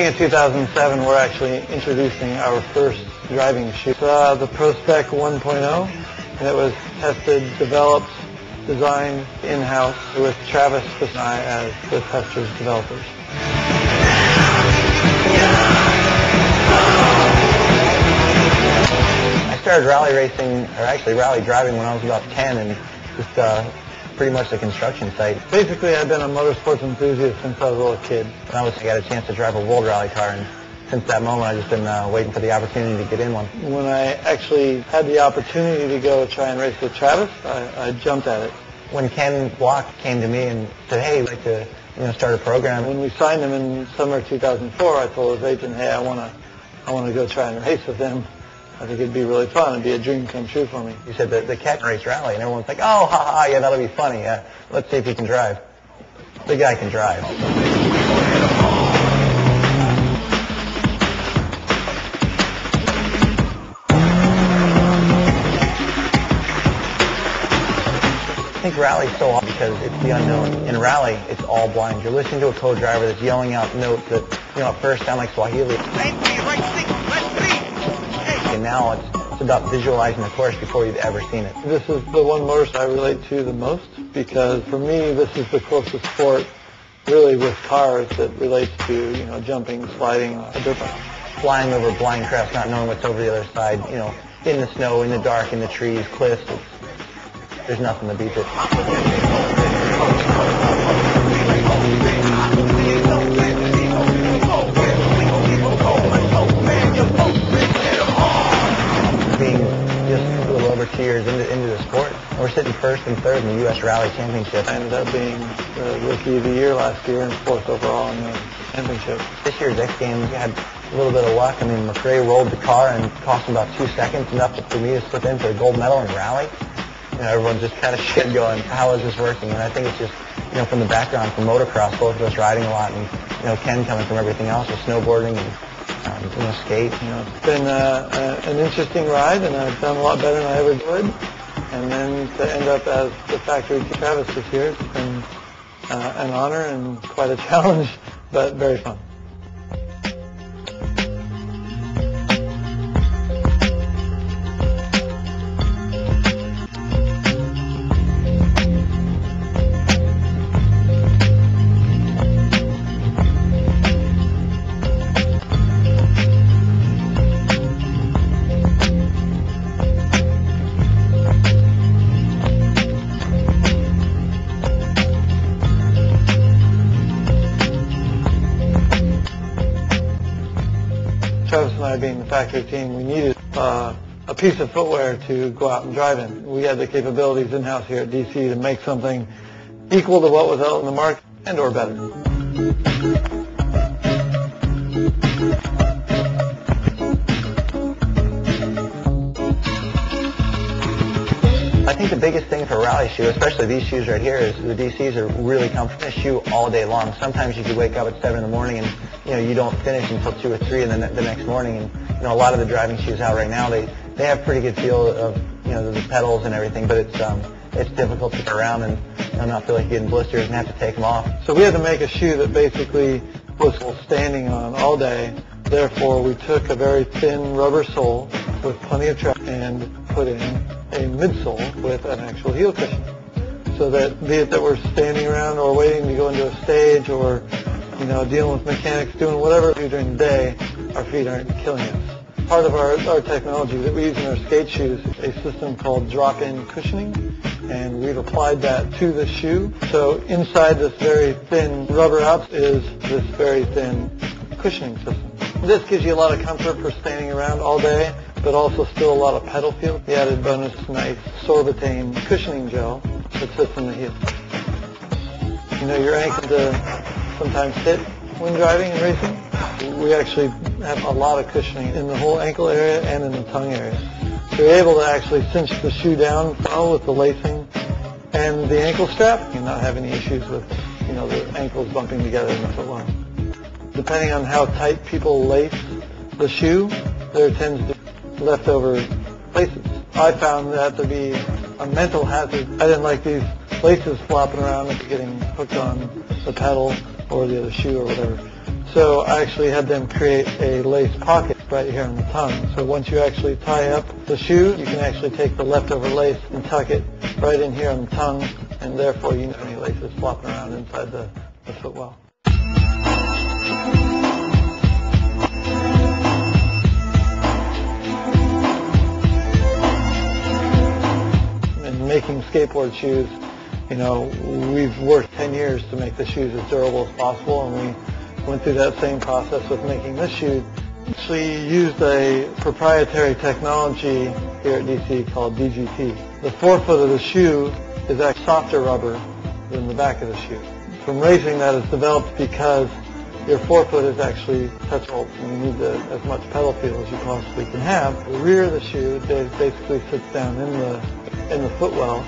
Beginning of 2007, we're actually introducing our first driving shoe, the Prospec 1.0, and it was tested, developed, designed in-house with Travis and I as the testers, developers. I started rally racing, or actually rally driving, when I was about 10, and just pretty much the construction site. Basically, I've been a motorsports enthusiast since I was a little kid. When I got a chance to drive a world rally car, and since that moment, I've just been waiting for the opportunity to get in one. When I actually had the opportunity to go try and race with Travis, I jumped at it. When Ken Block came to me and said, "Hey, I'd like to start a program," when we signed him in summer 2004, I told his agent, "Hey, I want to go try and race with him. I think it'd be really fun. It'd be a dream come true for me." He said the cat race rally, and everyone's like, "Oh, ha ha, yeah, that'll be funny. Yeah, let's see if he can drive." The guy can drive. I think rally's so hard because it's the unknown. In rally, it's all blind. You're listening to a co-driver that's yelling out notes that at first sound like Swahili. And now it's about visualizing the course before you've ever seen it. This is the one motorcycle I relate to the most because for me this is the closest sport really with cars that relates to jumping, sliding, a dirt bike. Flying over blind crests, not knowing what's over the other side, in the snow, in the dark, in the trees, cliffs. There's nothing to beat it. Being just a little over 2 years into the sport, we're sitting first and third in the U.S. Rally Championship. I ended up being the Rookie of the Year last year and fourth overall in the championship. This year's X Games had a little bit of luck. I mean, McRae rolled the car and cost him about 2 seconds, enough for me to slip in for a gold medal in rally. Everyone's just kind of shit going, how is this working? And I think it's just, from the background, from motocross, both of us riding a lot, and Ken coming from everything else with snowboarding and skate. It's been an interesting ride, and I've done a lot better than I ever would. And then to end up as the factory Travis this year, it's been an honor and quite a challenge, but very fun. Travis and I, being the factory team, we needed a piece of footwear to go out and drive in. We had the capabilities in-house here at DC to make something equal to what was out in the market and or better. I think the biggest thing for a rally shoe, especially these shoes right here, is the DCs are really comfortable. A shoe all day long. Sometimes you could wake up at 7 in the morning and you don't finish until 2 or 3 the next morning. And a lot of the driving shoes out right now, they have pretty good feel of the pedals and everything, but it's difficult to get around and not feel like you're getting blisters and have to take them off. So we had to make a shoe that basically was standing on all day. Therefore, we took a very thin rubber sole with plenty of traction and put in a midsole with an actual heel cushion. So that be it that we're standing around or waiting to go into a stage or dealing with mechanics, doing whatever we do during the day, our feet aren't killing us. Part of our technology that we use in our skate shoes is a system called drop-in cushioning, and we've applied that to the shoe. So inside this very thin rubber outs is this very thin cushioning system. This gives you a lot of comfort for standing around all day, but also still a lot of pedal feel. The added bonus is nice sorbitane cushioning gel that sits in the heel. Your ankle to sometimes hit when driving and racing. We actually have a lot of cushioning in the whole ankle area and in the tongue area. So you're able to actually cinch the shoe down with the lacing and the ankle strap and not have any issues with the ankles bumping together in the footwell. Depending on how tight people lace the shoe, there tends to be leftover laces. I found that to be a mental hazard. I didn't like these laces flopping around and getting hooked on the pedal or the other shoe or whatever. So I actually had them create a lace pocket right here on the tongue. So once you actually tie up the shoe, you can actually take the leftover lace and tuck it right in here on the tongue, and therefore you don't have any laces flopping around inside the footwell. In making skateboard shoes, we've worked 10 years to make the shoes as durable as possible, and we went through that same process with making this shoe. Actually used a proprietary technology here at DC called DGT. The forefoot of the shoe is actually softer rubber than the back of the shoe. From racing, that is developed because your forefoot is actually touchable, and you need as much pedal feel as you possibly can have. The rear of the shoe basically sits down in the footwell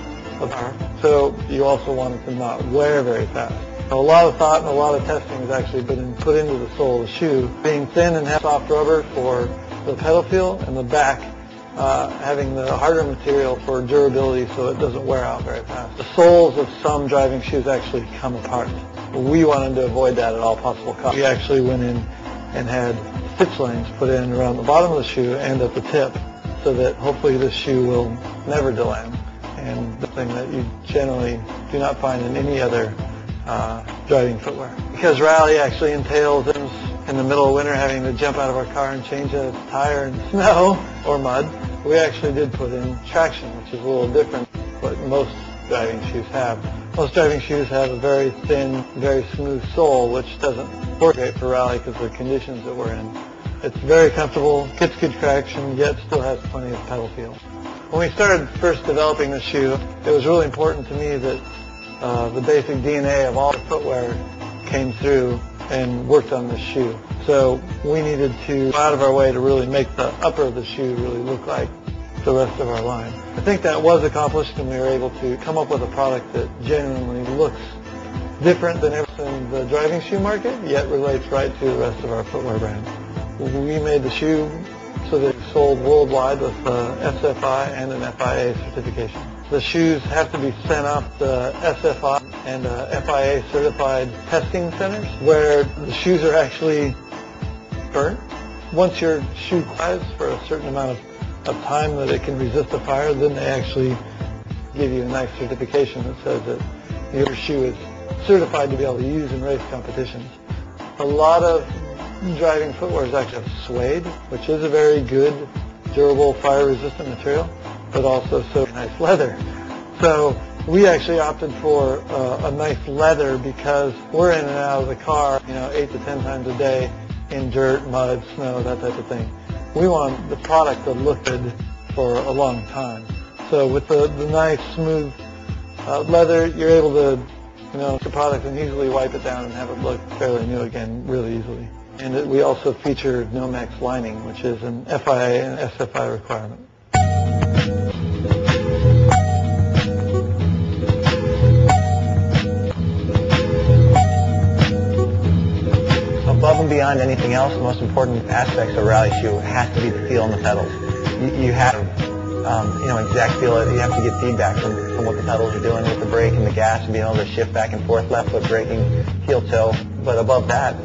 of our, so you also want it to not wear very fast. A lot of thought and a lot of testing has actually been put into the sole of the shoe, being thin and have soft rubber for the pedal feel, and the back having the harder material for durability so it doesn't wear out very fast. The soles of some driving shoes actually come apart. We wanted to avoid that at all possible costs. We actually went in and had stitch lanes put in around the bottom of the shoe and at the tip, so that hopefully this shoe will never delam, and the thing that you generally do not find in any other driving footwear. Because rally actually entails in the middle of winter having to jump out of our car and change a tire in snow or mud, we actually did put in traction, which is a little different than what most driving shoes have. Most driving shoes have a very thin, very smooth sole, which doesn't work great for rally because of the conditions that we're in. It's very comfortable, gets good traction, yet still has plenty of pedal feel. When we started first developing the shoe, it was really important to me that the basic DNA of all the footwear came through and worked on this shoe. So we needed to go out of our way to really make the upper of the shoe really look like the rest of our line. I think that was accomplished, and we were able to come up with a product that genuinely looks different than everything in the driving shoe market, yet relates right to the rest of our footwear brand. We made the shoe so that it's sold worldwide with SFI and an FIA certification. The shoes have to be sent off to SFI and FIA certified testing centers where the shoes are actually burnt. Once your shoe qualifies for a certain amount of time that it can resist the fire, then they actually give you a nice certification that says that your shoe is certified to be able to use in race competitions. A lot of driving footwear is actually suede, which is a very good, durable, fire-resistant material, but also so nice leather. So we actually opted for a nice leather because we're in and out of the car, 8 to 10 times a day in dirt, mud, snow, that type of thing. We want the product to look good for a long time. So with the nice, smooth leather, you're able to, the product and easily wipe it down and have it look fairly new again really easily. And we also feature Nomex lining, which is an FIA and SFI requirement. Above and beyond anything else, the most important aspects of a rally shoe has to be the feel and the pedals. You have, exact feel. You have to get feedback from what the pedals are doing with the brake and the gas, and being able to shift back and forth, left foot braking, heel toe. But above that,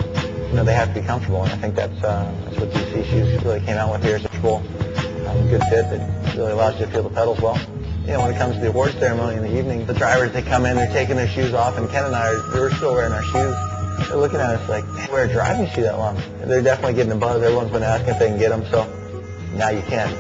they have to be comfortable, and I think that's what DC shoes really came out with here. Is a comfortable, good fit that really allows you to feel the pedals well. When it comes to the awards ceremony in the evening, the drivers, they come in, they're taking their shoes off, and Ken and I we're still wearing our shoes. They're looking at us like, hey, wear a driving shoe that long. They're definitely getting a buzz. Everyone's been asking if they can get them, so now you can.